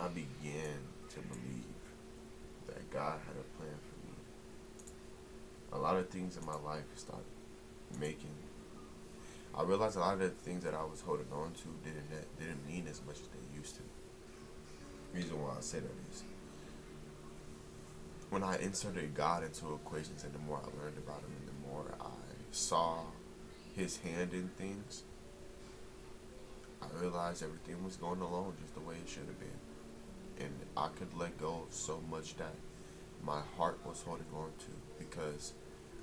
I began to believe that God had a plan for me, a lot of things in my life started making. I realized a lot of the things that I was holding on to didn't mean as much as they used to. The reason why I say that is when I inserted God into equations, and the more I learned about Him, and the more I saw His hand in things, I realized everything was going along just the way it should have been. And I could let go of so much that my heart was holding on to because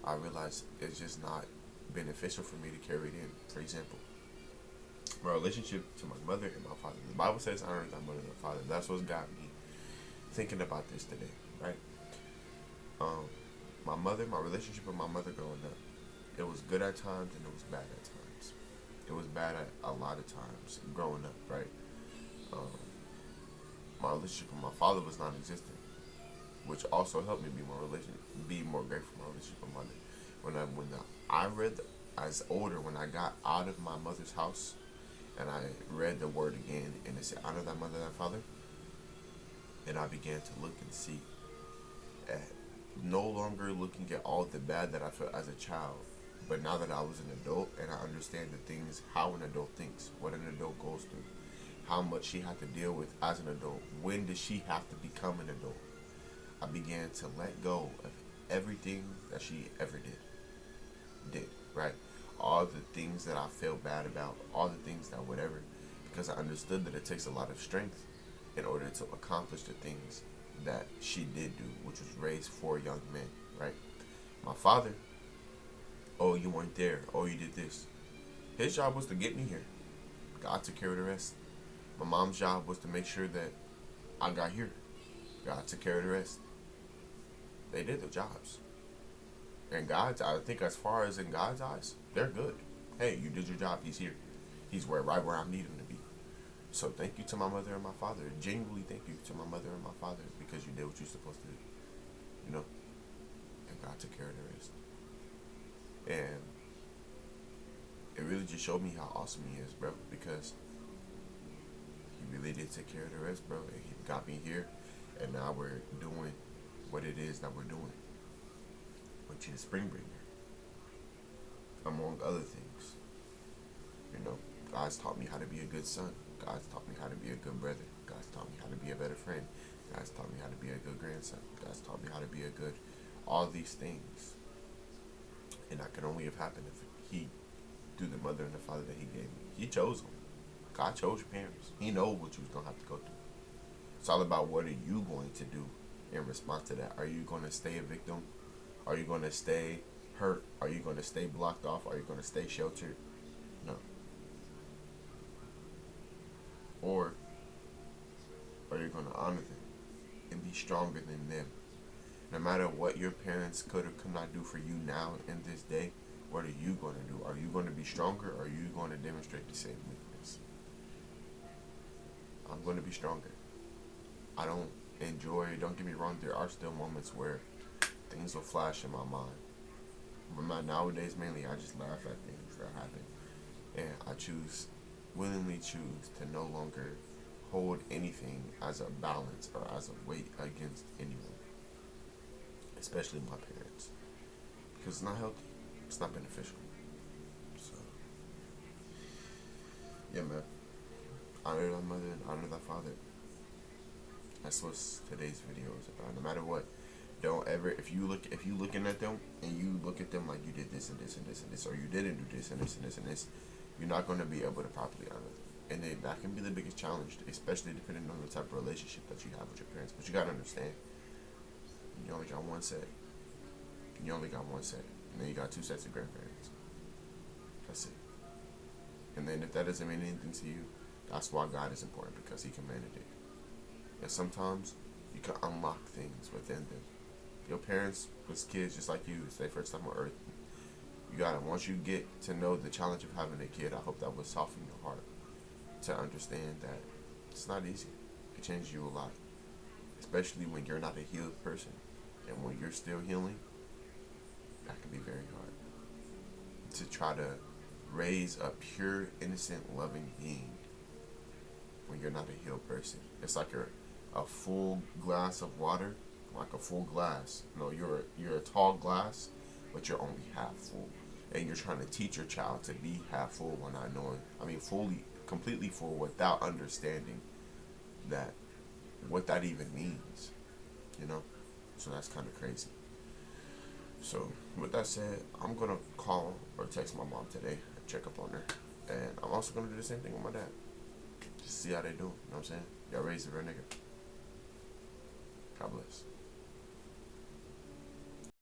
I realized it's just not beneficial for me to carry it in. For example, my relationship to my mother and my father. The Bible says honor thy mother and thy father. That's what's got me thinking about this today, right? Um, my relationship with my mother growing up, it was good at times and it was bad at times. It was bad at a lot of times growing up, right? Um, my relationship with my father was non-existent, which also helped me be more grateful for my relationship with my mother. I read as older, when I got out of my mother's house and I read the word again and it said honor thy mother and thy father, and I began to look and see at no longer looking at all the bad that I felt as a child, but now that I was an adult and I understand the things, how an adult thinks, what an adult goes through, how much she had to deal with as an adult, when did she have to become an adult, I began to let go of everything that she ever did, right? All the things that I felt bad about, all the things that whatever, because I understood that it takes a lot of strength in order to accomplish the things that she did do, which was raise four young men, right? My father, oh, you weren't there, oh, you did this. His job was to get me here. God took care of the rest. My mom's job was to make sure that I got here. God took care of the rest. They did their jobs. And God's, I think, as far as in God's eyes, they're good. Hey, you did your job. He's here. He's right where I need him to be. So thank you to my mother and my father. Genuinely thank you to my mother and my father because you did what you're supposed to do. You know? And God took care of the rest. And it really just showed me how awesome he is, bro. Because he really did take care of the rest, bro. And he got me here. And now we're doing what it is that we're doing, which is Springbringer, among other things. You know, God's taught me how to be a good son. God's taught me how to be a good brother. God's taught me how to be a better friend. God's taught me how to be a good grandson. God's taught me how to be a good, all these things. And that could only have happened if he, through the mother and the father that he gave me. He chose them. God chose your parents. He knows what you was going to have to go through. It's all about what are you going to do in response to that. Are you going to stay a victim? Are you going to stay hurt? Are you going to stay blocked off? Are you going to stay sheltered? No. Or are you going to honor them and be stronger than them? No matter what your parents could or could not do for you now in this day, what are you going to do? Are you going to be stronger or are you going to demonstrate the same weakness? I'm going to be stronger. I don't don't get me wrong, there are still moments where things will flash in my mind. But nowadays, mainly, I just laugh at things that happen. And I willingly choose to no longer hold anything as a balance or as a weight against anyone, especially my parents, because it's not healthy. It's not beneficial. So, yeah, man. Honor thy mother and honor thy father. That's what today's video is about. No matter what, don't ever, if you looking at them and you look at them like you did this and this and this and this, or you didn't do this and this and this and this, you're not going to be able to properly honor them. And then that can be the biggest challenge, especially depending on the type of relationship that you have with your parents. But you got to understand, you only got one set. You only got one set. And then you got two sets of grandparents. That's it. And then if that doesn't mean anything to you, that's why God is important, because he commanded it. And sometimes you can unlock things within them. Your parents was kids just like you. It's their first time on earth. You gotta, once you get to know the challenge of having a kid, I hope that will soften your heart to understand that it's not easy. It changes you a lot, especially when you're not a healed person, and when you're still healing, that can be very hard. To try to raise a pure, innocent, loving being when you're not a healed person, it's like a full glass of water, like a full glass. No, you're a tall glass, but you're only half full, and you're trying to teach your child to be half full when not knowing. I mean, fully, completely full without understanding that what that even means. You know, so that's kind of crazy. So with that said, I'm gonna call or text my mom today and check up on her, and I'm also gonna do the same thing with my dad. Just see how they do. You know what I'm saying? Y'all raised a real nigga. God bless.